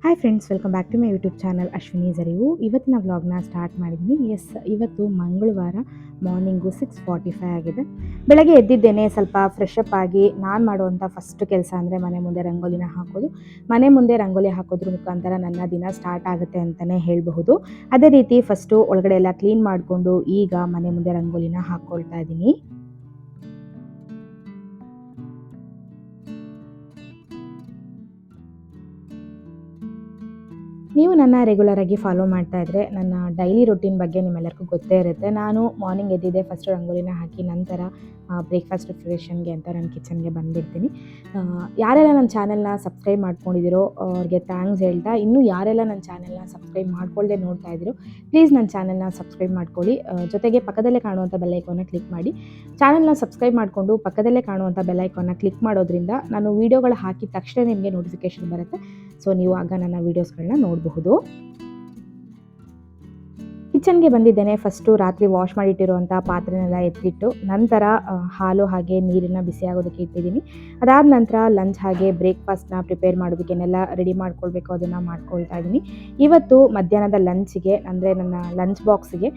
Hi friends, welcome back to my YouTube channel Ashwini ಜರಿವು. ಇವತ್ತಿನ ವ್ಲಾಗ್ನ ಸ್ಟಾರ್ಟ್ ಮಾಡಿದ್ದೀನಿ. ಇವತ್ತು ಮಂಗಳವಾರ ಮಾರ್ನಿಂಗು 6:45 ಆಗಿದೆ. ಬೆಳಗ್ಗೆ ಎದ್ದಿದ್ದೇನೆ, ಸ್ವಲ್ಪ ಫ್ರೆಶ್ ಅಪ್ ಆಗಿ ನಾನು ಮಾಡುವಂಥ ಫಸ್ಟ್ ಕೆಲಸ ಅಂದರೆ ಮನೆ ಮುಂದೆ ರಂಗೋಲಿನ ಹಾಕೋದು. ಮನೆ ಮುಂದೆ ರಂಗೋಲಿ ಹಾಕೋದ್ರ ಮುಖಾಂತರ ನನ್ನ ದಿನ ಸ್ಟಾರ್ಟ್ ಆಗುತ್ತೆ ಅಂತಲೇ ಹೇಳಬಹುದು. ಅದೇ ರೀತಿ ಫಸ್ಟು ಒಳಗಡೆ ಎಲ್ಲ ಕ್ಲೀನ್ ಮಾಡಿಕೊಂಡು ಈಗ ಮನೆ ಮುಂದೆ ರಂಗೋಲಿನ ಹಾಕ್ಕೊಳ್ತಾ ಇದ್ದೀನಿ. ನೀವು ನನ್ನ ರೆಗ್ಯುಲರ್ ಆಗಿ ಫಾಲೋ ಮಾಡ್ತಾ ಇದ್ದರೆ ನನ್ನ ಡೈಲಿ ರೊಟೀನ್ ಬಗ್ಗೆ ನಿಮ್ಮೆಲ್ಲರಿಗೂ ಗೊತ್ತೇ ಇರುತ್ತೆ. ನಾನು ಮಾರ್ನಿಂಗ್ ಎದ್ದಿದ್ದೆ, ಫಸ್ಟ್ ರಂಗೋಲಿನ ಹಾಕಿ ನಂತರ ಬ್ರೇಕ್ಫಾಸ್ಟ್ ಪ್ರಿಪ್ರೇಷನ್ಗೆ ಅಂತ ನಾನು ಕಿಚನ್ಗೆ ಬಂದುಬಿಡ್ತೀನಿ. ಯಾರೆಲ್ಲ ನನ್ನ ಚಾನೆಲ್ನ ಸಬ್ಸ್ಕ್ರೈಬ್ ಮಾಡ್ಕೊಂಡಿದ್ದೀರೋ ಅವ್ರಿಗೆ ಥ್ಯಾಂಕ್ಸ್ ಹೇಳ್ತಾ, ಇನ್ನೂ ಯಾರೆಲ್ಲ ನನ್ನ ಚಾನೆಲ್ನ ಸಬ್ಸ್ಕ್ರೈಬ್ ಮಾಡ್ಕೊಳ್ಳದೆ ನೋಡ್ತಾ ಇದ್ದೀರೋ ಪ್ಲೀಸ್ ನನ್ನ ಚಾನೆಲ್ನ ಸಬ್ಸ್ಕ್ರೈಬ್ ಮಾಡ್ಕೊಳ್ಳಿ. ಜೊತೆಗೆ ಪಕ್ಕದಲ್ಲೇ ಕಾಣುವಂಥ ಬೆಲ್ಲೈಕಾನ್ನ ಕ್ಲಿಕ್ ಮಾಡಿ. ಚಾನೆಲ್ನ ಸಬ್ಸ್ಕ್ರೈಬ್ ಮಾಡಿಕೊಂಡು ಪಕ್ಕದಲ್ಲೇ ಕಾಣುವಂಥ ಬೆಲ್ಲೈಕಾನ್ನ ಕ್ಲಿಕ್ ಮಾಡೋದ್ರಿಂದ ನಾನು ವೀಡಿಯೋಗಳು ಹಾಕಿದ ತಕ್ಷಣ ನಿಮಗೆ ನೋಟಿಫಿಕೇಷನ್ ಬರುತ್ತೆ. ಸೊ ನೀವು ಆಗ ನನ್ನ ವೀಡಿಯೋಸ್ಗಳನ್ನ ನೋಡಬಹುದು. ಕಿಚನ್ಗೆ ಬಂದಿದ್ದೇನೆ. ಫಸ್ಟು ರಾತ್ರಿ ವಾಶ್ ಮಾಡಿಟ್ಟಿರುವಂಥ ಪಾತ್ರೆನೆಲ್ಲ ಎತ್ತಿಟ್ಟು ನಂತರ ಹಾಲು ಹಾಗೆ ನೀರನ್ನು ಬಿಸಿ ಆಗೋದಕ್ಕೆ ಇಟ್ಟಿದ್ದೀನಿ. ಅದಾದ ನಂತರ ಲಂಚ್ ಹಾಗೆ ಬ್ರೇಕ್ಫಾಸ್ಟ್ನ ಪ್ರಿಪೇರ್ ಮಾಡೋದಕ್ಕೇನೆಲ್ಲ ರೆಡಿ ಮಾಡ್ಕೊಳ್ಬೇಕು ಅದನ್ನು ಮಾಡ್ಕೊಳ್ತಾ ಇದ್ದೀನಿ. ಇವತ್ತು ಮಧ್ಯಾಹ್ನದ ಲಂಚ್ಗೆ ಅಂದರೆ ನನ್ನ ಲಂಚ್ ಬಾಕ್ಸಿಗೆ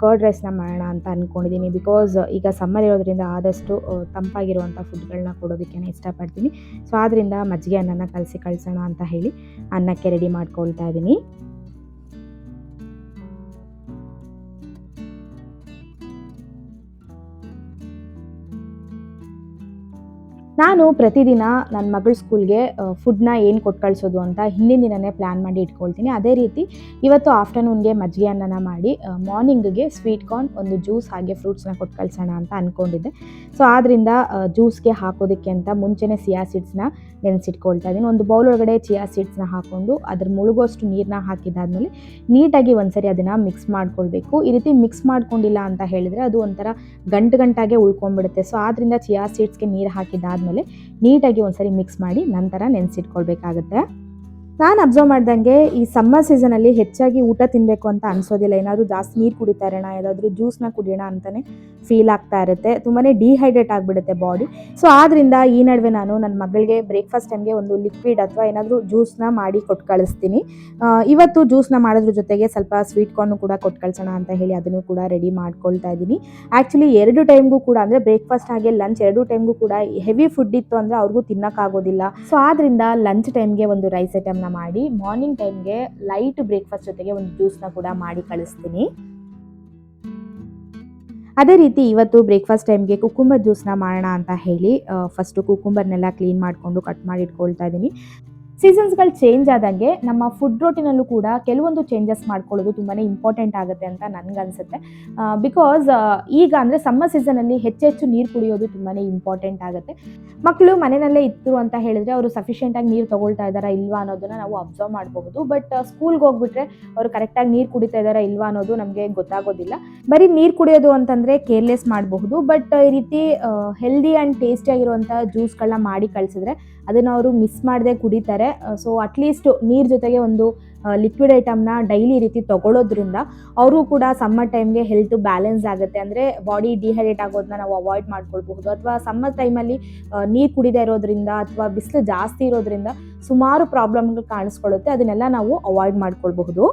ಕರ್ಡ್ ರೈಸ್ನ ಮಾಡೋಣ ಅಂತ ಅಂದ್ಕೊಂಡಿದ್ದೀನಿ. ಬಿಕಾಸ್ ಈಗ ಸಮ್ಮರ್ ಇರೋದ್ರಿಂದ ಆದಷ್ಟು ತಂಪಾಗಿರುವಂಥ ಫುಡ್ಗಳನ್ನ ಕೊಡೋದಕ್ಕೆ ಇಷ್ಟಪಡ್ತೀನಿ. ಸೊ ಆದ್ದರಿಂದ ಮಜ್ಜಿಗೆ ಅನ್ನನ ಕಳಿಸೋಣ ಅಂತ ಹೇಳಿ ಅನ್ನಕ್ಕೆ ರೆಡಿ ಮಾಡ್ಕೊಳ್ತಾ ಇದ್ದೀನಿ. ನಾನು ಪ್ರತಿದಿನ ನನ್ನ ಮಗಳ ಸ್ಕೂಲ್ಗೆ ಫುಡ್ನ ಏನು ಕೊಟ್ಟು ಕಳಿಸೋದು ಅಂತ ಹಿಂದಿನ ದಿನವೇ ಪ್ಲ್ಯಾನ್ ಮಾಡಿ ಇಟ್ಕೊಳ್ತೀನಿ. ಅದೇ ರೀತಿ ಇವತ್ತು ಆಫ್ಟರ್ನೂನ್ಗೆ ಮಜ್ಜಿಗೆ ಅನ್ನನ ಮಾಡಿ ಮಾರ್ನಿಂಗಿಗೆ ಸ್ವೀಟ್ ಕಾರ್ನ್, ಒಂದು ಜ್ಯೂಸ್ ಹಾಗೆ ಫ್ರೂಟ್ಸ್ನ ಕೊಟ್ಟು ಕಳಿಸೋಣ ಅಂತ ಅಂದ್ಕೊಂಡಿದ್ದೆ. ಸೊ ಆದ್ದರಿಂದ ಜ್ಯೂಸ್ಗೆ ಹಾಕೋದಕ್ಕೆ ಅಂತ ಮುಂಚೆನೇ ಚಿಯಾ ಸೀಡ್ಸ್ನ ನೆನೆಸಿಟ್ಕೊಳ್ತಾ ಇದ್ದೀನಿ. ಒಂದು ಬೌಲ್ ಒಳಗಡೆ ಚಿಯಾ ಸೀಡ್ಸ್ನ ಹಾಕ್ಕೊಂಡು ಅದ್ರ ಮುಳುಗೋಷ್ಟು ನೀರನ್ನ ಹಾಕಿದ್ದಾದಮೇಲೆ ನೀಟಾಗಿ ಒಂದ್ಸರಿ ಅದನ್ನು ಮಿಕ್ಸ್ ಮಾಡ್ಕೊಳ್ಬೇಕು. ಈ ರೀತಿ ಮಿಕ್ಸ್ ಮಾಡ್ಕೊಂಡಿಲ್ಲ ಅಂತ ಹೇಳಿದರೆ ಅದು ಒಂಥರ ಗಂಟಾಗೆ ಉಳ್ಕೊಂಡ್ಬಿಡುತ್ತೆ. ಸೊ ಆದ್ದರಿಂದ ಚಿಯಾ ಸೀಡ್ಸ್ಗೆ ನೀರು ಹಾಕಿದ್ದಾದ್ಮೇಲೆ ನೀಟಾಗಿ ಒಂದ್ಸರಿ ಮಿಕ್ಸ್ ಮಾಡಿ ನಂತರ ನೆನೆಸಿಟ್ಕೊಳ್ಬೇಕಾಗುತ್ತೆ. ನಾನು ಅಬ್ಸರ್ವ್ ಮಾಡ್ದಂಗೆ ಈ ಸಮ್ಮರ್ ಸೀಸನಲ್ಲಿ ಹೆಚ್ಚಾಗಿ ಊಟ ತಿನ್ನಬೇಕು ಅಂತ ಅನಿಸೋದಿಲ್ಲ. ಏನಾದರೂ ಜಾಸ್ತಿ ನೀರು ಕುಡಿತಾ ಇರೋಣ, ಯಾವುದಾದ್ರೂ ಜ್ಯೂಸ್ನ ಕುಡಿಯೋಣ ಅಂತಲೇ ಫೀಲ್ ಆಗ್ತಾ ಇರುತ್ತೆ. ತುಂಬಾ ಡಿಹೈಡ್ರೇಟ್ ಆಗಿಬಿಡುತ್ತೆ ಬಾಡಿ. ಸೊ ಆದ್ದರಿಂದ ಈ ನಡುವೆ ನಾನು ನನ್ನ ಮಗಳಿಗೆ ಬ್ರೇಕ್ಫಾಸ್ಟ್ ಟೈಮ್ಗೆ ಒಂದು ಲಿಕ್ವಿಡ್ ಅಥವಾ ಏನಾದರೂ ಜ್ಯೂಸ್ನ ಮಾಡಿ ಕೊಟ್ಟು ಕಳಿಸ್ತೀನಿ. ಇವತ್ತು ಜ್ಯೂಸ್ನ ಮಾಡೋದ್ರ ಜೊತೆಗೆ ಸ್ವಲ್ಪ ಸ್ವೀಟ್ ಕಾರ್ನು ಕೂಡ ಕೊಟ್ಟು ಕಳಿಸೋಣ ಅಂತ ಹೇಳಿ ಅದನ್ನು ಕೂಡ ರೆಡಿ ಮಾಡ್ಕೊಳ್ತಾ ಇದ್ದೀನಿ. ಆ್ಯಕ್ಚುಲಿ 2 ಟೈಮ್ಗೂ ಕೂಡ ಅಂದರೆ ಬ್ರೇಕ್ಫಾಸ್ಟ್ ಹಾಗೆ ಲಂಚ್ 2 ಟೈಮ್ಗೂ ಕೂಡ ಹೆವಿ ಫುಡ್ ಇತ್ತು ಅಂದರೆ ಅವ್ರಿಗೂ ತಿನ್ನೋಕ್ಕಾಗೋದಿಲ್ಲ. ಸೊ ಆದ್ದರಿಂದ ಲಂಚ್ ಟೈಮ್ಗೆ ಒಂದು ರೈಸ್ ಐಟಮ್ನ ಮಾಡಿ ಮಾರ್ನಿಂಗ್ ಟೈಮ್ಗೆ ಲೈಟ್ ಬ್ರೇಕ್ಫಾಸ್ಟ್ ಜೊತೆಗೆ ಒಂದು ಜ್ಯೂಸ್ನ ಕೂಡ ಮಾಡಿ ಕಳಿಸ್ತೀನಿ. ಅದೇ ರೀತಿ ಇವತ್ತು ಬ್ರೇಕ್ಫಾಸ್ಟ್ ಟೈಮ್ಗೆ ಕುಕುಂಬರ್ ಜ್ಯೂಸ್ನ ಮಾಡೋಣ ಅಂತ ಹೇಳಿ ಫಸ್ಟು ಕುಕುಂಬರ್ನೆಲ್ಲ ಕ್ಲೀನ್ ಮಾಡಿಕೊಂಡು ಕಟ್ ಮಾಡಿ ಇಟ್ಕೊಳ್ತಾ ಇದ್ದೀನಿ. ಸೀಸನ್ಸ್ಗಳು ಚೇಂಜ್ ಆದಂಗೆ ನಮ್ಮ ಫುಡ್ ರೋಟಿನಲ್ಲೂ ಕೂಡ ಕೆಲವೊಂದು ಚೇಂಜಸ್ ಮಾಡ್ಕೊಳ್ಳೋದು ತುಂಬಾ ಇಂಪಾರ್ಟೆಂಟ್ ಆಗುತ್ತೆ ಅಂತ ನನಗನ್ಸುತ್ತೆ. ಬಿಕಾಸ್ ಈಗ ಅಂದರೆ ಸಮ್ಮರ್ ಸೀಸನಲ್ಲಿ ಹೆಚ್ಚೆಚ್ಚು ನೀರು ಕುಡಿಯೋದು ತುಂಬಾ ಇಂಪಾರ್ಟೆಂಟ್ ಆಗುತ್ತೆ. ಮಕ್ಕಳು ಮನೆಯಲ್ಲೇ ಇತ್ತು ಅಂತ ಹೇಳಿದ್ರೆ ಅವರು ಸಫಿಷಿಯೆಂಟಾಗಿ ನೀರು ತೊಗೊಳ್ತಾ ಇದ್ದಾರಾ ಇಲ್ವಾ ಅನ್ನೋದನ್ನು ನಾವು ಅಬ್ಸರ್ವ್ ಮಾಡಬಹುದು. ಬಟ್ ಸ್ಕೂಲ್ಗೆ ಹೋಗ್ಬಿಟ್ರೆ ಅವರು ಕರೆಕ್ಟಾಗಿ ನೀರು ಕುಡಿತಾ ಇದ್ದಾರಾ ಇಲ್ವಾ ಅನ್ನೋದು ನಮಗೆ ಗೊತ್ತಾಗೋದಿಲ್ಲ. ಬರೀ ನೀರು ಕುಡಿಯೋದು ಅಂತಂದರೆ ಕೇರ್ಲೆಸ್ ಮಾಡಬಹುದು. ಬಟ್ ಈ ರೀತಿ ಹೆಲ್ದಿ ಆ್ಯಂಡ್ ಟೇಸ್ಟಿಯಾಗಿರುವಂಥ ಜ್ಯೂಸ್ಗಳನ್ನ ಮಾಡಿ ಕಳಿಸಿದ್ರೆ ಅದನ್ನು ಅವರು ಮಿಸ್ ಮಾಡದೆ ಕುಡಿತಾರೆ. ಸೊ ಅಟ್ಲೀಸ್ಟ್ ನೀರು ಜೊತೆಗೆ ಒಂದು ಲಿಕ್ವಿಡ್ ಐಟಮ್ನ ಡೈಲಿ ರೀತಿ ತೊಗೊಳೋದ್ರಿಂದ ಅವರು ಕೂಡ ಸಮ್ಮರ್ ಟೈಮ್ಗೆ ಹೆಲ್ತ್ ಬ್ಯಾಲೆನ್ಸ್ ಆಗುತ್ತೆ. ಅಂದರೆ ಬಾಡಿ ಡಿಹೈಡ್ರೇಟ್ ಆಗೋದನ್ನ ನಾವು ಅವಾಯ್ಡ್ ಮಾಡ್ಕೊಳ್ಬಹುದು. ಅಥವಾ ಸಮ್ಮರ್ ಟೈಮಲ್ಲಿ ನೀರು ಕುಡಿದೇ ಇರೋದ್ರಿಂದ ಅಥವಾ ಬಿಸಿಲು ಜಾಸ್ತಿ ಇರೋದ್ರಿಂದ ಸುಮಾರು ಪ್ರಾಬ್ಲಮ್ಗಳು ಕಾಣಿಸ್ಕೊಳ್ಳುತ್ತೆ. ಅದನ್ನೆಲ್ಲ ನಾವು ಅವಾಯ್ಡ್ ಮಾಡ್ಕೊಳ್ಬಹುದು.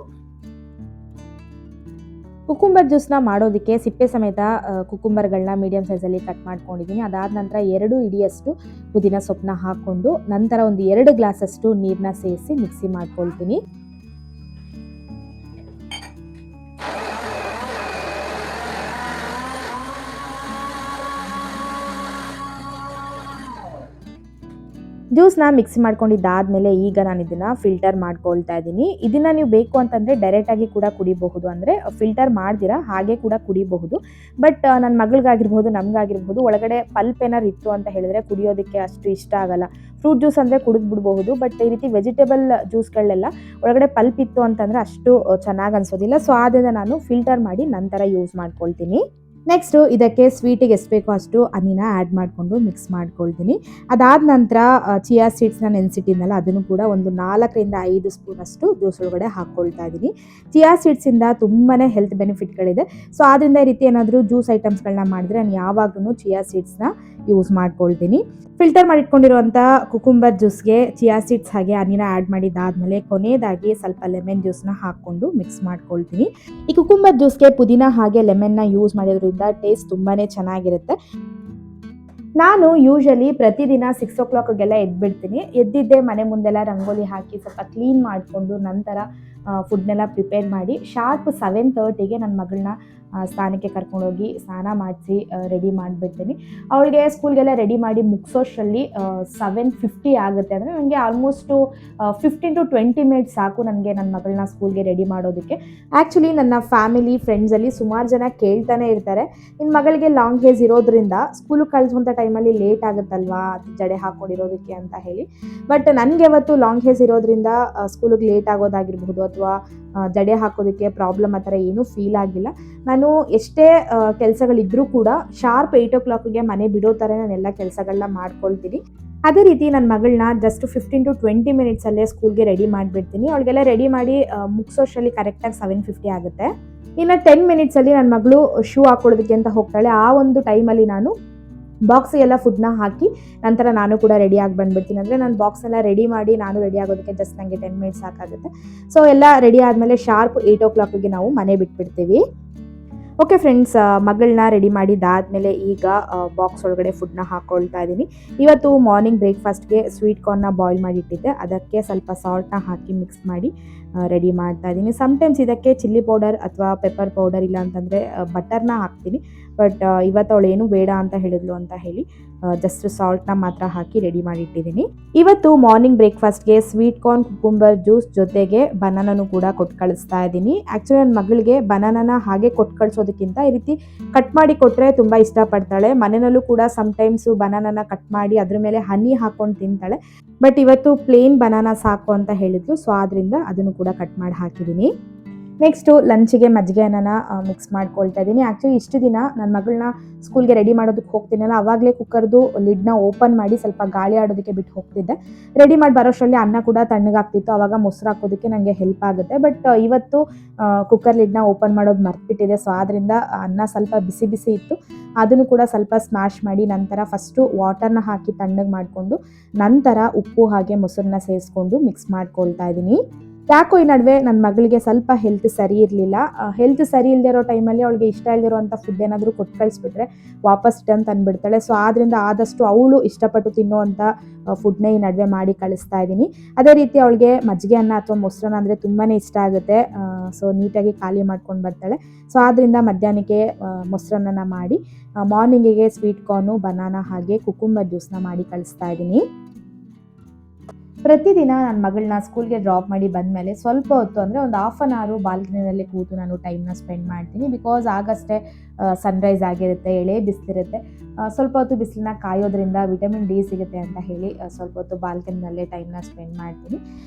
ಕುಕುಂಬರ್ ಜ್ಯೂಸ್ನ ಮಾಡೋದಕ್ಕೆ ಸಿಪ್ಪೆ ಸಮೇತ ಕುಕುಂಬರ್ಗಳನ್ನ ಮೀಡಿಯಮ್ ಸೈಜಲ್ಲಿ ಕಟ್ ಮಾಡ್ಕೊಂಡಿದ್ದೀನಿ. ಅದಾದ ನಂತರ 2 ಹಿಡಿಯಷ್ಟು ಪುದೀನ ಸೊಪ್ಪನ್ನ ಹಾಕ್ಕೊಂಡು ನಂತರ ಒಂದು 2 ಗ್ಲಾಸಷ್ಟು ನೀರನ್ನ ಸೇರಿಸಿ ಮಿಕ್ಸಿ ಮಾಡ್ಕೊಳ್ತೀನಿ. ಜ್ಯೂಸ್ನ ಮಿಕ್ಸಿ ಮಾಡ್ಕೊಂಡಿದ್ದಾದಮೇಲೆ ಈಗ ನಾನು ಇದನ್ನು ಫಿಲ್ಟರ್ ಮಾಡ್ಕೊಳ್ತಾ ಇದ್ದೀನಿ. ಇದನ್ನು ನೀವು ಬೇಕು ಅಂತಂದರೆ ಡೈರೆಕ್ಟಾಗಿ ಕೂಡ ಕುಡಿಬಹುದು, ಅಂದರೆ ಫಿಲ್ಟರ್ ಮಾಡ್ದಿರಾ ಹಾಗೆ ಕೂಡ ಕುಡಿಬಹುದು. ಬಟ್ ನನ್ನ ಮಗಳಿಗಾಗಿರ್ಬೋದು ನಮಗಾಗಿರ್ಬೋದು ಒಳಗಡೆ ಪಲ್ಪ್ ಏನಾರು ಇತ್ತು ಅಂತ ಹೇಳಿದ್ರೆ ಕುಡಿಯೋದಕ್ಕೆ ಅಷ್ಟು ಇಷ್ಟ ಆಗಲ್ಲ. ಫ್ರೂಟ್ ಜ್ಯೂಸ್ ಅಂದರೆ ಕುಡಿದ್ಬಿಡ್ಬಹುದು. ಬಟ್ ಈ ರೀತಿ ವೆಜಿಟೇಬಲ್ ಜ್ಯೂಸ್ಗಳನ್ನೆಲ್ಲ ಒಳಗಡೆ ಪಲ್ಪ್ ಇತ್ತು ಅಂತಂದರೆ ಅಷ್ಟು ಚೆನ್ನಾಗಿ ಅನಿಸೋದಿಲ್ಲ. ಸೊ ಆದ್ದರಿಂದ ನಾನು ಫಿಲ್ಟರ್ ಮಾಡಿ ನಂತರ ಯೂಸ್ ಮಾಡ್ಕೊಳ್ತೀನಿ. ನೆಕ್ಸ್ಟು ಇದಕ್ಕೆ ಸ್ವೀಟಿಗೆ ಎಷ್ಟು ಬೇಕೋ ಅಷ್ಟು ಹನಿನ ಆ್ಯಡ್ ಮಾಡಿಕೊಂಡು ಮಿಕ್ಸ್ ಮಾಡ್ಕೊಳ್ತೀನಿ. ಅದಾದ ನಂತರ ಚಿಯಾ ಸೀಡ್ಸ್ನ ನೆನೆಸಿಟ್ಟಿದ್ನಲ್ಲ ಅದನ್ನು ಕೂಡ ಒಂದು 4-5 ಸ್ಪೂನಷ್ಟು ಜ್ಯೂಸ್ ಒಳಗಡೆ ಹಾಕ್ಕೊಳ್ತಾ ಇದ್ದೀನಿ. ಚಿಯಾ ಸೀಡ್ಸಿಂದ ತುಂಬಾ ಹೆಲ್ತ್ ಬೆನಿಫಿಟ್ಗಳಿದೆ. ಸೊ ಆದ್ದರಿಂದ ಈ ರೀತಿ ಏನಾದರೂ ಜ್ಯೂಸ್ ಐಟಮ್ಸ್ಗಳನ್ನ ಮಾಡಿದ್ರೆ ನಾನು ಯಾವಾಗಲೂ ಚಿಯಾ ಸೀಡ್ಸ್ನ ಯೂಸ್ ಮಾಡ್ಕೊಳ್ತೀನಿ. ಫಿಲ್ಟರ್ ಮಾಡಿಟ್ಕೊಂಡಿರುವಂಥ ಕುಕುಂಬರ್ ಜ್ಯೂಸ್ಗೆ ಚಿಯಾ ಸೀಡ್ಸ್ ಹಾಗೆ ಹನಿನ ಆ್ಯಡ್ ಮಾಡಿದ್ದಾದಮೇಲೆ ಕೊನೆಯದಾಗಿ ಸ್ವಲ್ಪ ಲೆಮನ್ ಜ್ಯೂಸ್ನ ಹಾಕ್ಕೊಂಡು ಮಿಕ್ಸ್ ಮಾಡ್ಕೊಳ್ತೀನಿ. ಈ ಕುಕುಂಬರ್ ಜ್ಯೂಸ್ಗೆ ಪುದೀನ ಹಾಗೆ ಲೆಮನ್ನ ಯೂಸ್ ಮಾಡೋದ್ರಿಂದ ಟೇಸ್ಟ್ ತುಂಬಾ ಚೆನ್ನಾಗಿರುತ್ತೆ. ನಾನು ಯೂಶಲಿ ಪ್ರತಿದಿನ 6 o'clockಗೆಲ್ಲ ಎದ್ಬಿಡ್ತೀನಿ. ಎದ್ದಿದ್ದೆ ಮನೆ ಮುಂದೆಲ್ಲ ರಂಗೋಲಿ ಹಾಕಿ ಸ್ವಲ್ಪ ಕ್ಲೀನ್ ಮಾಡಿಕೊಂಡು ನಂತರ ಫುಡ್ನೆಲ್ಲ ಪ್ರಿಪೇರ್ ಮಾಡಿ ಶಾರ್ಪ್ 7:30ಗೆ ನನ್ನ ಮಗಳನ್ನ ಸ್ನಾನಕ್ಕೆ ಕರ್ಕೊಂಡೋಗಿ ಸ್ನಾನ ಮಾಡಿಸಿ ರೆಡಿ ಮಾಡಿಬಿಡ್ತೀನಿ. ಅವಳಿಗೆ ಸ್ಕೂಲ್ಗೆಲ್ಲ ರೆಡಿ ಮಾಡಿ ಮುಗಿಸೋಷ್ಟರಲ್ಲಿ 7:50 ಆಗುತ್ತೆ. ಅಂದರೆ ನನಗೆ ಆಲ್ಮೋಸ್ಟು 15 to 20 ಮಿನಿಟ್ಸ್ ಸಾಕು ನನಗೆ ನನ್ನ ಮಗಳನ್ನ ಸ್ಕೂಲ್ಗೆ ರೆಡಿ ಮಾಡೋದಕ್ಕೆ. ಆ್ಯಕ್ಚುಲಿ ನನ್ನ ಫ್ಯಾಮಿಲಿ ಫ್ರೆಂಡ್ಸಲ್ಲಿ ಸುಮಾರು ಜನ ಕೇಳ್ತಾನೆ ಇರ್ತಾರೆ, ನಿನ್ನ ಮಗಳಿಗೆ ಲಾಂಗ್ ಹೇರ್ಸ್ ಇರೋದ್ರಿಂದ ಸ್ಕೂಲಿಗೆ ಕಳಿಸುವಂಥ ಟೈಮಲ್ಲಿ ಲೇಟ್ ಆಗುತ್ತಲ್ವಾ ಜಡೆ ಹಾಕ್ಕೊಂಡಿರೋದಕ್ಕೆ ಅಂತ ಹೇಳಿ. ಬಟ್ ನನಗೆ ಅವತ್ತು ಲಾಂಗ್ ಹೇರ್ಸ್ ಇರೋದ್ರಿಂದ ಸ್ಕೂಲಿಗೆ ಲೇಟ್ ಆಗೋದಾಗಿರ್ಬೋದು ಅಥವಾ ಜಡೆ ಹಾಕೋದಕ್ಕೆ ಪ್ರಾಬ್ಲಮ್ ಆ ಥರ ಏನೂ ಫೀಲ್ ಆಗಿಲ್ಲ. ನಾನು ಎಷ್ಟೇ ಕೆಲಸಗಳಿದ್ರೂ ಕೂಡ ಶಾರ್ಪ್ 8 o'clockಗೆ ಮನೆ ಬಿಡೋ ಥರ ನಾನೆಲ್ಲ ಕೆಲಸಗಳನ್ನ ಮಾಡ್ಕೊಳ್ತೀನಿ. ಅದೇ ರೀತಿ ನನ್ನ ಮಗಳನ್ನ ಜಸ್ಟ್ 15 to 20 ಮಿನಿಟ್ಸಲ್ಲೇ ಸ್ಕೂಲ್ಗೆ ರೆಡಿ ಮಾಡಿಬಿಡ್ತೀನಿ. ಅವಳಿಗೆಲ್ಲ ರೆಡಿ ಮಾಡಿ ಮುಗಿಸೋಷ್ಟರಲ್ಲಿ ಕರೆಕ್ಟಾಗಿ 7:50 ಆಗುತ್ತೆ. ಇನ್ನು 10 ಮಿನಿಟ್ಸಲ್ಲಿ ನನ್ನ ಮಗಳು ಶೂ ಹಾಕೊಳ್ಳೋದಕ್ಕೆ ಅಂತ ಹೋಗ್ತಾಳೆ. ಆ ಒಂದು ಟೈಮಲ್ಲಿ ನಾನು ಬಾಕ್ಸಿಗೆಲ್ಲ ಫುಡ್ನ ಹಾಕಿ ನಂತರ ನಾನು ಕೂಡ ರೆಡಿಯಾಗಿ ಬಂದುಬಿಡ್ತೀನಿ. ಅಂದರೆ ನಾನು ಬಾಕ್ಸೆಲ್ಲ ರೆಡಿ ಮಾಡಿ ನಾನು ರೆಡಿ ಆಗೋದಕ್ಕೆ ಜಸ್ಟ್ ನನಗೆ 10 ಮಿನಿಟ್ಸ್ ಸಾಕಾಗುತ್ತೆ. ಸೊ ಎಲ್ಲ ರೆಡಿ ಆದಮೇಲೆ ಶಾರ್ಪ್ 8 o'clockಗೆ ನಾವು ಮನೆ ಬಿಟ್ಬಿಡ್ತೀವಿ. ಓಕೆ ಫ್ರೆಂಡ್ಸ್, ಮಗಳನ್ನ ರೆಡಿ ಮಾಡಿದ್ದಾದಮೇಲೆ ಈಗ ಬಾಕ್ಸ್ ಒಳಗಡೆ ಫುಡ್ನ ಹಾಕ್ಕೊಳ್ತಾ ಇದ್ದೀನಿ. ಇವತ್ತು ಮಾರ್ನಿಂಗ್ ಬ್ರೇಕ್ಫಾಸ್ಟ್ಗೆ ಸ್ವೀಟ್ ಕಾರ್ನ್ನ ಬಾಯ್ಲ್ ಮಾಡಿಟ್ಟಿದ್ದೆ, ಅದಕ್ಕೆ ಸ್ವಲ್ಪ ಸಾಲ್ಟ್ನ ಹಾಕಿ ಮಿಕ್ಸ್ ಮಾಡಿ ರೆಡಿ ಮಾಡ್ತಾ ಇದ್ದೀನಿ. ಸಮ್ಟೈಮ್ಸ್ ಇದಕ್ಕೆ ಚಿಲ್ಲಿ ಪೌಡರ್ ಅಥವಾ ಪೆಪ್ಪರ್ ಪೌಡರ್ ಇಲ್ಲ ಅಂತಂದರೆ ಬಟರ್ನ ಹಾಕ್ತೀನಿ. ಬಟ್ ಇವತ್ತು ಅವಳು ಏನು ಬೇಡ ಅಂತ ಹೇಳಿದ್ಲು ಅಂತ ಹೇಳಿ ಜಸ್ಟ್ ಸಾಲ್ಟ್ನ ಮಾತ್ರ ಹಾಕಿ ರೆಡಿ ಮಾಡಿಟ್ಟಿದ್ದೀನಿ. ಇವತ್ತು ಮಾರ್ನಿಂಗ್ ಬ್ರೇಕ್ಫಾಸ್ಟ್ಗೆ ಸ್ವೀಟ್ ಕಾರ್ನ್ ಕುಕುಂಬರ್ ಜ್ಯೂಸ್ ಜೊತೆಗೆ ಬನಾನೂ ಕೂಡ ಕೊಟ್ಟು ಕಳಿಸ್ತಾ ಇದ್ದೀನಿ. ಆ್ಯಕ್ಚುಲಿ ನನ್ನ ಮಗಳಿಗೆ ಬನಾನನ ಹಾಗೆ ಕೊಟ್ಟು ಕಳಿಸೋದಕ್ಕಿಂತ ಈ ರೀತಿ ಕಟ್ ಮಾಡಿ ಕೊಟ್ಟರೆ ತುಂಬ ಇಷ್ಟಪಡ್ತಾಳೆ. ಮನೆಯಲ್ಲೂ ಕೂಡ ಸಮ್ಟೈಮ್ಸು ಬನಾನನ ಕಟ್ ಮಾಡಿ ಅದ್ರ ಮೇಲೆ ಹನಿ ಹಾಕ್ಕೊಂಡು ತಿಂತಾಳೆ. ಬಟ್ ಇವತ್ತು ಪ್ಲೇನ್ ಬನಾನಾ ಸಾಕು ಅಂತ ಹೇಳಿದ್ಲು. ಸೊ ಆದ್ದರಿಂದ ಅದನ್ನು ಕೂಡ ಕಟ್ ಮಾಡಿ ಹಾಕಿದ್ದೀನಿ. ನೆಕ್ಸ್ಟು ಲಂಚಿಗೆ ಮಜ್ಜಿಗೆ ಅನ್ನನ ಮಿಕ್ಸ್ ಮಾಡ್ಕೊಳ್ತಾ ಇದ್ದೀನಿ. ಆ್ಯಕ್ಚುಲಿ ಇಷ್ಟು ದಿನ ನನ್ನ ಮಗಳನ್ನ ಸ್ಕೂಲ್ಗೆ ರೆಡಿ ಮಾಡೋದಕ್ಕೆ ಹೋಗ್ತೀನಲ್ಲ, ಆವಾಗಲೇ ಕುಕ್ಕರ್ದು ಲಿಡ್ನ ಓಪನ್ ಮಾಡಿ ಸ್ವಲ್ಪ ಗಾಳಿ ಆಡೋದಕ್ಕೆ ಬಿಟ್ಟು ಹೋಗ್ತಿದ್ದೆ. ರೆಡಿ ಮಾಡಿ ಬರೋಷ್ಟರಲ್ಲಿ ಅನ್ನ ಕೂಡ ತಣ್ಣಗಾಗ್ತಿತ್ತು, ಆವಾಗ ಮೊಸರು ಹಾಕೋದಕ್ಕೆ ನನಗೆ ಹೆಲ್ಪ್ ಆಗುತ್ತೆ. ಬಟ್ ಇವತ್ತು ಕುಕ್ಕರ್ ಲಿಡ್ನ ಓಪನ್ ಮಾಡೋದು ಮರ್ತ್ಬಿಟ್ಟಿದೆ. ಸೊ ಆದ್ದರಿಂದ ಅನ್ನ ಸ್ವಲ್ಪ ಬಿಸಿ ಬಿಸಿ ಇತ್ತು, ಅದನ್ನು ಕೂಡ ಸ್ವಲ್ಪ ಸ್ಮ್ಯಾಶ್ ಮಾಡಿ ನಂತರ ಫಸ್ಟು ವಾಟರ್ನ ಹಾಕಿ ತಣ್ಣಗೆ ಮಾಡಿಕೊಂಡು ನಂತರ ಉಪ್ಪು ಹಾಗೆ ಮೊಸರನ್ನ ಸೇರಿಸ್ಕೊಂಡು ಮಿಕ್ಸ್ ಮಾಡ್ಕೊಳ್ತಾ ಇದ್ದೀನಿ. ಯಾಕೋ ಈ ನಡುವೆ ನನ್ನ ಮಗಳಿಗೆ ಸ್ವಲ್ಪ ಹೆಲ್ತ್ ಸರಿ ಇರಲಿಲ್ಲ. ಹೆಲ್ತ್ ಸರಿ ಇಲ್ಲದೆ ಇರೋ ಟೈಮಲ್ಲಿ ಅವಳಿಗೆ ಇಷ್ಟ ಇಲ್ಲದಿರೋವಂಥ ಫುಡ್ ಏನಾದರೂ ಕೊಟ್ಟು ಕಳಿಸ್ಬಿಟ್ರೆ ವಾಪಸ್ ರಿಟರ್ನ್ ತಂದುಬಿಡ್ತಾಳೆ. ಸೊ ಆದ್ದರಿಂದ ಆದಷ್ಟು ಅವಳು ಇಷ್ಟಪಟ್ಟು ತಿನ್ನುವಂಥ ಫುಡ್ನೇ ಈ ನಡುವೆ ಮಾಡಿ ಕಳಿಸ್ತಾ ಇದ್ದೀನಿ. ಅದೇ ರೀತಿ ಅವಳಿಗೆ ಮಜ್ಜಿಗೆ ಅನ್ನ ಅಥವಾ ಮೊಸರನ್ನ ಅಂದರೆ ತುಂಬಾ ಇಷ್ಟ ಆಗುತ್ತೆ. ಸೊ ನೀಟಾಗಿ ಖಾಲಿ ಮಾಡ್ಕೊಂಡು ಬರ್ತಾಳೆ. ಸೊ ಆದ್ದರಿಂದ ಮಧ್ಯಾಹ್ನಕ್ಕೆ ಮೊಸರನ್ನ ಮಾಡಿ ಮಾರ್ನಿಂಗಿಗೆ ಸ್ವೀಟ್ ಕಾರ್ನು ಬನಾನಾ ಹಾಗೆ ಕುಕುಂಬರ್ ಜ್ಯೂಸ್ನ ಮಾಡಿ ಕಳಿಸ್ತಾ ಇದ್ದೀನಿ. ಪ್ರತಿದಿನ ನನ್ನ ಮಗಳನ್ನ ಸ್ಕೂಲ್ಗೆ ಡ್ರಾಪ್ ಮಾಡಿ ಬಂದಮೇಲೆ ಸ್ವಲ್ಪ ಹೊತ್ತು ಅಂದರೆ ಒಂದು 1/2 hour ಬಾಲ್ಕನಿನಲ್ಲಿ ಕೂತು ನಾನು ಟೈಮ್ನ ಸ್ಪೆಂಡ್ ಮಾಡ್ತೀನಿ. ಬಿಕಾಸ್ ಆಗಷ್ಟೇ ಸನ್ರೈಸ್ ಆಗಿರುತ್ತೆ, ಎಳೆ ಬಿಸಿಲಿರುತ್ತೆ. ಸ್ವಲ್ಪ ಹೊತ್ತು ಬಿಸಿಲನ್ನ ಕಾಯೋದ್ರಿಂದ ವಿಟಮಿನ್ ಡಿ ಸಿಗುತ್ತೆ ಅಂತ ಹೇಳಿ ಸ್ವಲ್ಪ ಹೊತ್ತು ಬಾಲ್ಕನಿನಲ್ಲೇ ಟೈಮ್ನ ಸ್ಪೆಂಡ್ ಮಾಡ್ತೀನಿ.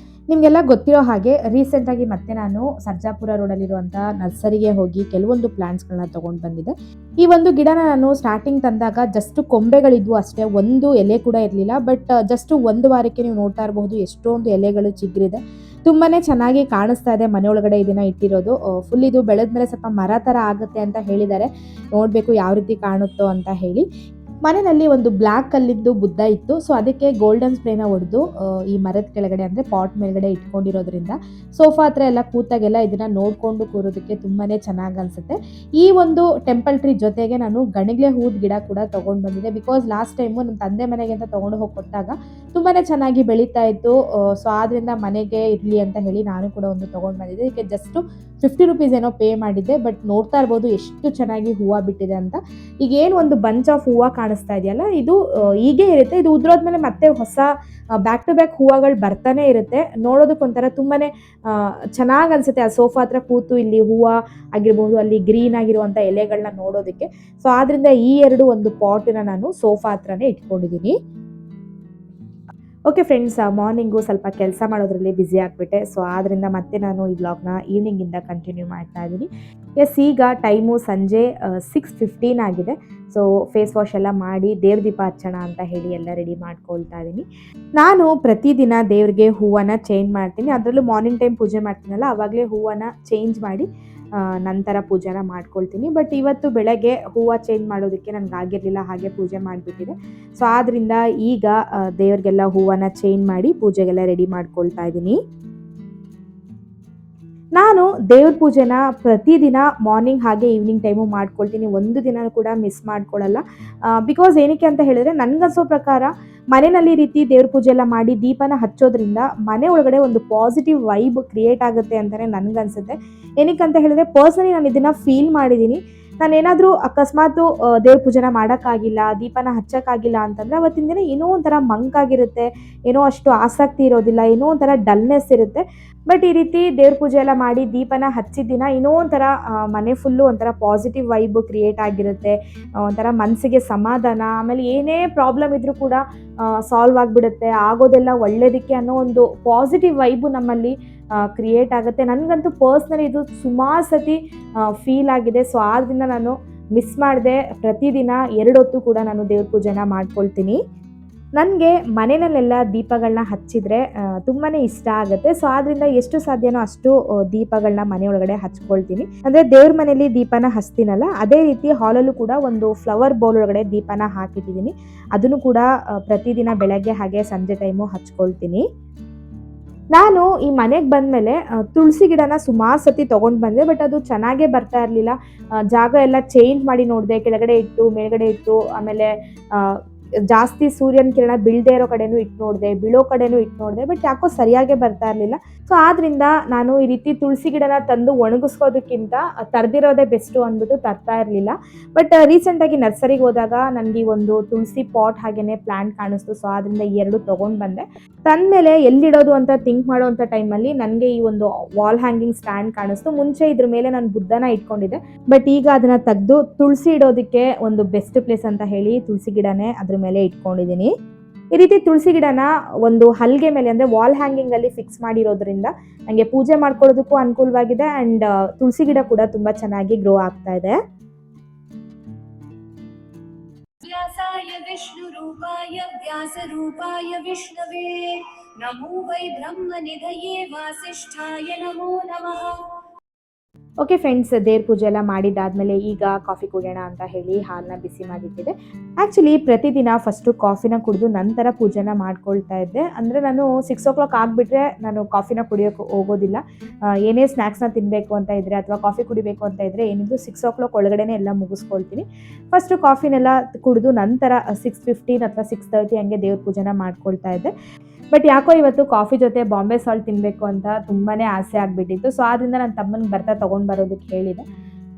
ನಿಮಗೆಲ್ಲ ಗೊತ್ತಿರೋ ಹಾಗೆ ರೀಸೆಂಟಾಗಿ ಮತ್ತೆ ನಾನು ಸರ್ಜಾಪುರ ರೋಡಲ್ಲಿರುವಂಥ ನರ್ಸರಿಗೆ ಹೋಗಿ ಕೆಲವೊಂದು ಪ್ಲಾಂಟ್ಸ್ಗಳನ್ನ ತೊಗೊಂಡು ಬಂದಿದ್ದೆ. ಈ ಒಂದು ಗಿಡನ ನಾನು ಸ್ಟಾರ್ಟಿಂಗ್ ತಂದಾಗ ಜಸ್ಟ್ ಕೊಂಬೆಗಳಿದ್ವು ಅಷ್ಟೇ, ಒಂದು ಎಲೆ ಕೂಡ ಇರಲಿಲ್ಲ. ಬಟ್ ಜಸ್ಟ್ 1 ವಾರಕ್ಕೆ ನೀವು ನೋಡ್ತಾ ಇರಬಹುದು ಎಷ್ಟೊಂದು ಎಲೆಗಳು ಚಿಗುರಿದೆ. ತುಂಬಾ ಚೆನ್ನಾಗಿ ಕಾಣಿಸ್ತಾ ಇದೆ. ಮನೆಯೊಳಗಡೆ ಇದನ್ನು ಇಟ್ಟಿರೋದು ಫುಲ್ ಇದು ಬೆಳೆದ್ಮೇಲೆ ಸ್ವಲ್ಪ ಮರ ಥರ ಆಗುತ್ತೆ ಅಂತ ಹೇಳಿದ್ದಾರೆ. ನೋಡಬೇಕು ಯಾವ ರೀತಿ ಕಾಣುತ್ತೋ ಅಂತ ಹೇಳಿ. ಮನೆಯಲ್ಲಿ ಒಂದು ಬ್ಲ್ಯಾಕ್ ಕಲ್ಲಿದ್ದು ಬುದ್ಧ ಇತ್ತು. ಸೊ ಅದಕ್ಕೆ ಗೋಲ್ಡನ್ ಸ್ಪ್ರೇನ ಹೊಡೆದು ಈ ಮರದ ಕೆಳಗಡೆ ಅಂದರೆ ಪಾಟ್ ಮೇಲ್ಗಡೆ ಇಟ್ಕೊಂಡಿರೋದ್ರಿಂದ ಸೋಫಾ ಹತ್ರ ಎಲ್ಲ ಕೂತಾಗೆಲ್ಲ ಇದನ್ನು ನೋಡಿಕೊಂಡು ಕೂರೋದಕ್ಕೆ ತುಂಬಾ ಚೆನ್ನಾಗಿ ಅನಿಸುತ್ತೆ. ಈ ಒಂದು ಟೆಂಪಲ್ ಟ್ರೀ ಜೊತೆಗೆ ನಾನು ಗಣಗ್ಲೆ ಹೂದ ಗಿಡ ಕೂಡ ತೊಗೊಂಡು ಬಂದಿದ್ದೆ. ಬಿಕಾಸ್ ಲಾಸ್ಟ್ ಟೈಮು ನಮ್ಮ ತಂದೆ ಮನೆಗೆ ಅಂತ ತೊಗೊಂಡು ಹೋಗಿ ಕೊಟ್ಟಾಗ ತುಂಬಾ ಚೆನ್ನಾಗಿ ಬೆಳೀತಾ ಇತ್ತು. ಸೊ ಆದ್ದರಿಂದ ಮನೆಗೆ ಇರಲಿ ಅಂತ ಹೇಳಿ ನಾನು ಕೂಡ ಒಂದು ತೊಗೊಂಡು ಬಂದಿದ್ದೆ. ಇದಕ್ಕೆ ಜಸ್ಟು 50 rupees ಏನೋ ಪೇ ಮಾಡಿದ್ದೆ. ಬಟ್ ನೋಡ್ತಾ ಇರ್ಬೋದು ಎಷ್ಟು ಚೆನ್ನಾಗಿ ಹೂವು ಬಿಟ್ಟಿದೆ ಅಂತ. ಈಗ ಏನು ಒಂದು ಬಂಚ್ ಆಫ್ ಹೂವು ಕಾಣಿಸ್ತಾ ಇದೆಯಲ್ಲ, ಇದು ಹೀಗೆ ಇರುತ್ತೆ. ಇದು ಉದುರೋದ್ಮೇಲೆ ಮತ್ತೆ ಹೊಸ ಬ್ಯಾಕ್ ಟು ಬ್ಯಾಕ್ ಹೂವುಗಳು ಬರ್ತಾನೆ ಇರುತ್ತೆ. ನೋಡೋದಕ್ಕೊಂಥರ ತುಂಬಾ ಚೆನ್ನಾಗಿ ಅನಿಸುತ್ತೆ. ಆ ಸೋಫಾ ಹತ್ರ ಕೂತು ಇಲ್ಲಿ ಹೂವು ಆಗಿರ್ಬೋದು, ಅಲ್ಲಿ ಗ್ರೀನ್ ಆಗಿರುವಂಥ ಎಲೆಗಳನ್ನ ನೋಡೋದಕ್ಕೆ. ಸೊ ಆದ್ದರಿಂದ ಈ 2 ಒಂದು ಪಾಟನ್ನ ನಾನು ಸೋಫಾ ಹತ್ರನೇ ಇಟ್ಕೊಂಡಿದ್ದೀನಿ. ಓಕೆ ಫ್ರೆಂಡ್ಸ್, ಮಾರ್ನಿಂಗು ಸ್ವಲ್ಪ ಕೆಲಸ ಮಾಡೋದ್ರಲ್ಲಿ ಬ್ಯುಸಿ ಆಗಿಬಿಟ್ಟೆ. ಸೊ ಆದ್ದರಿಂದ ಮತ್ತೆ ನಾನು ಈ ವ್ಲಾಗ್ನ ಈವ್ನಿಂಗಿಂದ ಕಂಟಿನ್ಯೂ ಮಾಡ್ತಾ ಇದ್ದೀನಿ. ಎಸ್, ಈಗ ಟೈಮು ಸಂಜೆ 6:15 ಆಗಿದೆ. ಸೊ ಫೇಸ್ ವಾಶ್ ಎಲ್ಲ ಮಾಡಿ ದೇವ್ರ ದೀಪ ಹಚ್ಚೋಣ ಅಂತ ಹೇಳಿ ಎಲ್ಲ ರೆಡಿ ಮಾಡ್ಕೊಳ್ತಾ ಇದ್ದೀನಿ. ನಾನು ಪ್ರತಿದಿನ ದೇವ್ರಿಗೆ ಹೂವನ್ನು ಚೇಂಜ್ ಮಾಡ್ತೀನಿ. ಅದರಲ್ಲೂ ಮಾರ್ನಿಂಗ್ ಟೈಮ್ ಪೂಜೆ ಮಾಡ್ತೀನಲ್ಲ, ಆವಾಗಲೇ ಹೂವನ್ನು ಚೇಂಜ್ ಮಾಡಿ ನಂತರ ಪೂಜೆನ ಮಾಡ್ಕೊಳ್ತೀನಿ. ಬಟ್ ಇವತ್ತು ಬೆಳಗ್ಗೆ ಹೂವು ಚೇಂಜ್ ಮಾಡೋದಕ್ಕೆ ನನಗಾಗಿರಲಿಲ್ಲ, ಹಾಗೆ ಪೂಜೆ ಮಾಡಿಬಿಟ್ಟಿದೆ. ಸೊ ಆದ್ದರಿಂದ ಈಗ ದೇವ್ರಿಗೆಲ್ಲ ಹೂವನ್ನು ಚೇಂಜ್ ಮಾಡಿ ಪೂಜೆಗೆಲ್ಲ ರೆಡಿ ಮಾಡ್ಕೊಳ್ತಾ ಇದ್ದೀನಿ. ನಾನು ದೇವ್ರ ಪೂಜೆನ ಪ್ರತಿದಿನ ಮಾರ್ನಿಂಗ್ ಹಾಗೆ ಈವ್ನಿಂಗ್ ಟೈಮು ಮಾಡ್ಕೊಳ್ತೀನಿ. ಒಂದು ದಿನ ಕೂಡ ಮಿಸ್ ಮಾಡ್ಕೊಳ್ಳಲ್ಲ. ಬಿಕಾಸ್ ಏನಕ್ಕೆ ಅಂತ ಹೇಳಿದ್ರೆ, ನನಗನ್ಸೋ ಪ್ರಕಾರ ಮನೆಯಲ್ಲಿ ಈ ರೀತಿ ದೇವ್ರ ಪೂಜೆ ಎಲ್ಲ ಮಾಡಿ ದೀಪನ ಹಚ್ಚೋದ್ರಿಂದ ಮನೆ ಒಳಗಡೆ ಒಂದು ಪಾಸಿಟಿವ್ ವೈಬ್ ಕ್ರಿಯೇಟ್ ಆಗುತ್ತೆ ಅಂತಲೇ ನನಗನ್ಸುತ್ತೆ. ಏನಕ್ಕೆ ಅಂತ ಹೇಳಿದ್ರೆ, ಪರ್ಸ್ನಲಿ ನಾನು ಇದನ್ನು ಫೀಲ್ ಮಾಡಿದ್ದೀನಿ. ನಾನೇನಾದರೂ ಅಕಸ್ಮಾತು ದೇವ್ರ ಪೂಜೆನ ಮಾಡೋಕ್ಕಾಗಿಲ್ಲ, ದೀಪನ ಹಚ್ಚೋಕ್ಕಾಗಿಲ್ಲ ಅಂತಂದರೆ ಅವತ್ತಿನ ದಿನ ಏನೋ ಒಂಥರ ಮಂಕಾಗಿರುತ್ತೆ, ಏನೋ ಅಷ್ಟು ಆಸಕ್ತಿ ಇರೋದಿಲ್ಲ, ಏನೋ ಒಂಥರ ಡಲ್ನೆಸ್ ಇರುತ್ತೆ. ಬಟ್ ಈ ರೀತಿ ದೇವ್ರ ಪೂಜೆ ಎಲ್ಲ ಮಾಡಿ ದೀಪನ ಹಚ್ಚಿದ ದಿನ ಏನೋ ಒಂಥರ ಮನೆ ಫುಲ್ಲು ಒಂಥರ ಪಾಸಿಟಿವ್ ವೈಬ್ ಕ್ರಿಯೇಟ್ ಆಗಿರುತ್ತೆ. ಒಂಥರ ಮನಸ್ಸಿಗೆ ಸಮಾಧಾನ, ಆಮೇಲೆ ಏನೇ ಪ್ರಾಬ್ಲಮ್ ಇದ್ದರೂ ಕೂಡ ಸಾಲ್ವ್ ಆಗಿಬಿಡುತ್ತೆ, ಆಗೋದೆಲ್ಲ ಒಳ್ಳೆಯದಕ್ಕೆ ಅನ್ನೋ ಒಂದು ಪಾಸಿಟಿವ್ ವೈಬು ನಮ್ಮಲ್ಲಿ ಕ್ರಿಯೇಟ್ ಆಗುತ್ತೆ. ನನಗಂತೂ ಪರ್ಸ್ನಲಿ ಇದು ಸುಮಾರು ಸತಿ ಫೀಲ್ ಆಗಿದೆ. ಸೊ ಆದ್ದರಿಂದ ನಾನು ಮಿಸ್ ಮಾಡದೆ ಪ್ರತಿದಿನ 2 ಹೊತ್ತು ಕೂಡ ನಾನು ದೇವ್ರ ಪೂಜೆನ ಮಾಡ್ಕೊಳ್ತೀನಿ. ನನಗೆ ಮನೆಯಲ್ಲೆಲ್ಲ ದೀಪಗಳನ್ನ ಹಚ್ಚಿದರೆ ತುಂಬಾ ಇಷ್ಟ ಆಗುತ್ತೆ. ಸೊ ಆದ್ದರಿಂದ ಎಷ್ಟು ಸಾಧ್ಯನೋ ಅಷ್ಟು ದೀಪಗಳನ್ನ ಮನೆಯೊಳಗಡೆ ಹಚ್ಕೊಳ್ತೀನಿ. ಅಂದರೆ ದೇವ್ರ ಮನೇಲಿ ದೀಪನ ಹಚ್ತೀನಲ್ಲ, ಅದೇ ರೀತಿ ಹಾಲಲ್ಲೂ ಕೂಡ ಒಂದು ಫ್ಲವರ್ ಬೌಲ್ ಒಳಗಡೆ ದೀಪನ ಹಾಕಿಟ್ಟಿದ್ದೀನಿ. ಅದನ್ನು ಕೂಡ ಪ್ರತಿದಿನ ಬೆಳಗ್ಗೆ ಹಾಗೆ ಸಂಜೆ ಟೈಮು ಹಚ್ಕೊಳ್ತೀನಿ. ನಾನು ಈ ಮನೆಗೆ ಬಂದಮೇಲೆ ತುಳಸಿ ಗಿಡನ ಸುಮಾರು ಸತಿ ತೊಗೊಂಡು ಬಂದೆ. ಬಟ್ ಅದು ಚೆನ್ನಾಗೇ ಬರ್ತಾ ಇರಲಿಲ್ಲ. ಜಾಗ ಎಲ್ಲ ಚೇಂಜ್ ಮಾಡಿ ನೋಡಿದೆ, ಕೆಳಗಡೆ ಇಟ್ಟು ಮೇಲ್ಗಡೆ ಇಟ್ಟು, ಆಮೇಲೆ ಜಾಸ್ತಿ ಸೂರ್ಯನ ಕಿರಣ ಬೀಳದೇ ಇರೋ ಕಡೆನೂ ಇಟ್ಟು ನೋಡಿದೆ, ಬೀಳೋ ಕಡೆನೂ ಇಟ್ಟು ನೋಡಿದೆ. ಬಟ್ ಯಾಕೋ ಸರಿಯಾಗೇ ಬರ್ತಾ ಇರಲಿಲ್ಲ. ಸೊ ಆದ್ದರಿಂದ ನಾನು ಈ ರೀತಿ ತುಳಸಿ ಗಿಡನ ತಂದು ಒಣಗಿಸ್ಕೋದಕ್ಕಿಂತ ತರ್ದಿರೋದೇ ಬೆಸ್ಟು ಅಂದ್ಬಿಟ್ಟು ತರ್ತಾ ಇರಲಿಲ್ಲ. ಬಟ್ ರೀಸೆಂಟಾಗಿ ನರ್ಸರಿಗೆ ಹೋದಾಗ ನನಗೆ ಒಂದು ತುಳಸಿ ಪಾಟ್ ಹಾಗೆಯೇ ಪ್ಲ್ಯಾಂಟ್ ಕಾಣಿಸ್ತು. ಸೊ ಆದ್ದರಿಂದ 2 ತೊಗೊಂಡು ಬಂದೆ. ತಂದಮೇಲೆ ಎಲ್ಲಿಡೋದು ಅಂತ ಥಿಂಕ್ ಮಾಡೋವಂಥ ಟೈಮಲ್ಲಿ ನನಗೆ ಈ ಒಂದು ವಾಲ್ ಹ್ಯಾಂಗಿಂಗ್ ಸ್ಟ್ಯಾಂಡ್ ಕಾಣಿಸ್ತು. ಮುಂಚೆ ಇದ್ರ ಮೇಲೆ ನಾನು ಬುದ್ಧನ ಇಟ್ಕೊಂಡಿದ್ದೆ. ಬಟ್ ಈಗ ಅದನ್ನು ತೆಗೆದು ತುಳಸಿ ಇಡೋದಕ್ಕೆ ಒಂದು ಬೆಸ್ಟ್ ಪ್ಲೇಸ್ ಅಂತ ಹೇಳಿ ತುಳಸಿ ಗಿಡನೇ ಅದ್ರ ಮೇಲೆ ಇಟ್ಕೊಂಡಿದ್ದೀನಿ. ಈ ರೀತಿ ತುಳಸಿ ಗಿಡನ ಒಂದು ಹಲ್ಗೆ ಮೇಲೆ, ಅಂದರೆ ವಾಲ್ ಹ್ಯಾಂಗಿಂಗ್ ಅಲ್ಲಿ ಫಿಕ್ಸ್ ಮಾಡಿರೋದ್ರಿಂದ ನನಗೆ ಪೂಜೆ ಮಾಡ್ಕೊಳ್ಳೋದಕ್ಕೂ ಅನುಕೂಲವಾಗಿದೆ. ಆ್ಯಂಡ್ ತುಳಸಿ ಗಿಡ ಕೂಡ ತುಂಬ ಚೆನ್ನಾಗಿ ಗ್ರೋ ಆಗ್ತಾ ಇದೆ. व्यासाय विष्णुरूपाय व्यासरूपाय विष्णवे नमो वै ब्रह्मनिधये वासिष्ठाय नमो नमः. ಓಕೆ ಫ್ರೆಂಡ್ಸ್, ದೇವ್ರ ಪೂಜೆ ಎಲ್ಲ ಮಾಡಿದ್ದಾದಮೇಲೆ ಈಗ ಕಾಫಿ ಕುಡಿಯೋಣ ಅಂತ ಹೇಳಿ ಹಾಲನ್ನ ಬಿಸಿ ಮಾಡಿಟ್ಟಿದ್ದೆ. ಆ್ಯಕ್ಚುಲಿ ಪ್ರತಿದಿನ ಫಸ್ಟು ಕಾಫಿನ ಕುಡಿದು ನಂತರ ಪೂಜೆನ ಮಾಡ್ಕೊಳ್ತಾ ಇದ್ದೆ. ಅಂದರೆ ನಾನು 6 o'clock ಆಗಿಬಿಟ್ರೆ ನಾನು ಕಾಫಿನ ಕುಡಿಯೋಕ್ಕೆ ಹೋಗೋದಿಲ್ಲ. ಏನೇ ಸ್ನ್ಯಾಕ್ಸ್ನ ತಿನ್ನಬೇಕು ಅಂತ ಇದ್ದರೆ ಅಥವಾ ಕಾಫಿ ಕುಡಿಬೇಕು ಅಂತ ಇದ್ದರೆ ಏನಿದ್ರು 6 o'clock ಒಳಗಡೆ ಎಲ್ಲ ಮುಗಿಸ್ಕೊಳ್ತೀನಿ. ಫಸ್ಟು ಕಾಫಿನೆಲ್ಲ ಕುಡಿದು ನಂತರ 6:15 ಅಥವಾ 6:30 ಹಂಗೆ ದೇವ್ರ ಪೂಜೆನ ಮಾಡ್ಕೊಳ್ತಾ ಇದ್ದೆ. ಬಟ್ ಯಾಕೋ ಇವತ್ತು ಕಾಫಿ ಜೊತೆ ಬಾಂಬೆ ಸಾಲ್ಟ್ ತಿನ್ನಬೇಕು ಅಂತ ತುಂಬಾ ಆಸೆ ಆಗಿಬಿಟ್ಟಿತ್ತು. ಸೊ ಆದ್ದರಿಂದ ನನ್ನ ತಮ್ಮನಿಗೆ ಬರ್ತಾ ತೊಗೊಂಡು ಬರೋದಕ್ಕೆ ಹೇಳಿದೆ.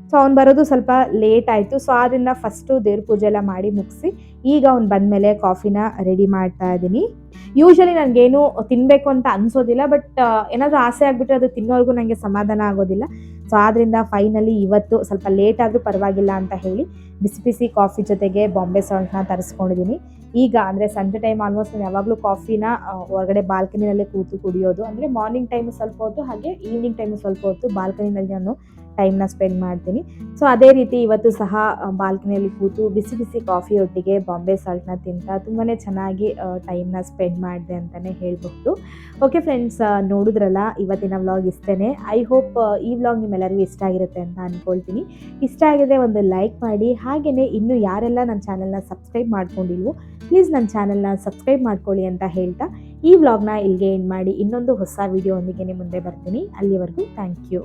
ಸೊ ಅವ್ನು ಬರೋದು ಸ್ವಲ್ಪ ಲೇಟ್ ಆಯಿತು. ಸೊ ಆದ್ದರಿಂದ ಫಸ್ಟು ದೇವ್ರ ಪೂಜೆ ಎಲ್ಲ ಮಾಡಿ ಮುಗಿಸಿ ಈಗ ಅವ್ನು ಬಂದಮೇಲೆ ಕಾಫಿನ ರೆಡಿ ಮಾಡ್ತಾ ಇದ್ದೀನಿ. ಯೂಶ್ವಲಿ ನನಗೇನು ತಿನ್ನಬೇಕು ಅಂತ ಅನಿಸೋದಿಲ್ಲ. ಬಟ್ ಏನಾದರೂ ಆಸೆ ಆಗಿಬಿಟ್ರೆ ಅದು ತಿನ್ನೋರ್ಗೂ ನನಗೆ ಸಮಾಧಾನ ಆಗೋದಿಲ್ಲ. ಸೊ ಆದ್ದರಿಂದ ಫೈನಲಿ ಇವತ್ತು ಸ್ವಲ್ಪ ಲೇಟ್ ಆದರೂ ಪರವಾಗಿಲ್ಲ ಅಂತ ಹೇಳಿ ಬಿಸಿ ಬಿಸಿ ಕಾಫಿ ಜೊತೆಗೆ ಬಾಂಬೆ ಸಾಲ್ಟ್ನ ತರಿಸ್ಕೊಂಡಿದ್ದೀನಿ. ಈಗ ಅಂದರೆ ಸಂಜೆ ಟೈಮ್ ಆಲ್ಮೋಸ್ಟ್ ನಾನು ಯಾವಾಗಲೂ ಕಾಫಿನ ಹೊರಗಡೆ ಬಾಲ್ಕನಿನಲ್ಲೇ ಕೂತು ಕುಡಿಯೋದು. ಅಂದರೆ ಮಾರ್ನಿಂಗ್ ಟೈಮು ಸ್ವಲ್ಪ ಹೊತ್ತು, ಹಾಗೆ ಈವ್ನಿಂಗ್ ಟೈಮು ಸ್ವಲ್ಪ ಹೊತ್ತು ಬಾಲ್ಕನಿನಲ್ಲಿ ನಾನು ಟೈಮ್ನ ಸ್ಪೆಂಡ್ ಮಾಡ್ತೀನಿ. ಸೊ ಅದೇ ರೀತಿ ಇವತ್ತು ಸಹ ಬಾಲ್ಕನಿಯಲ್ಲಿ ಕೂತು ಬಿಸಿ ಬಿಸಿ ಕಾಫಿ ಒಟ್ಟಿಗೆ ಬಾಂಬೆ ಸಾಲ್ಟ್ನ ತಿಂತಾ ತುಂಬಾ ಚೆನ್ನಾಗಿ ಟೈಮ್ನ ಸ್ಪೆಂಡ್ ಮಾಡಿದೆ ಅಂತಲೇ ಹೇಳಬಹುದು. ಓಕೆ ಫ್ರೆಂಡ್ಸ್, ನೋಡಿದ್ರಲ್ಲ ಇವತ್ತಿನ ವ್ಲಾಗ್ ಇಷ್ಟೇ. ಐ ಹೋಪ್ ಈ ವ್ಲಾಗ್ ನಿಮ್ಮೆಲ್ಲರಿಗೂ ಇಷ್ಟ ಆಗಿರುತ್ತೆ ಅಂತ ಅಂದ್ಕೊಳ್ತೀನಿ. ಇಷ್ಟ ಆಗಿದ್ರೆ ಒಂದು ಲೈಕ್ ಮಾಡಿ, ಹಾಗೆಯೇ ಇನ್ನೂ ಯಾರೆಲ್ಲ ನನ್ನ ಚಾನಲ್ನ ಸಬ್ಸ್ಕ್ರೈಬ್ ಮಾಡ್ಕೊಂಡಿಲ್ವೋ ಪ್ಲೀಸ್ ನನ್ನ ಚಾನಲ್ನ ಸಬ್ಸ್ಕ್ರೈಬ್ ಮಾಡ್ಕೊಳ್ಳಿ ಅಂತ ಹೇಳ್ತಾ ಈ ವ್ಲಾಗ್ನ ಇಲ್ಲಿಗೆ ಎಂಡ್ ಮಾಡಿ ಇನ್ನೊಂದು ಹೊಸ ವಿಡಿಯೋ ಒಂದಿಗೆ ಮುಂದೆ ಬರ್ತೀನಿ. ಅಲ್ಲಿವರೆಗೂ ಥ್ಯಾಂಕ್ ಯು.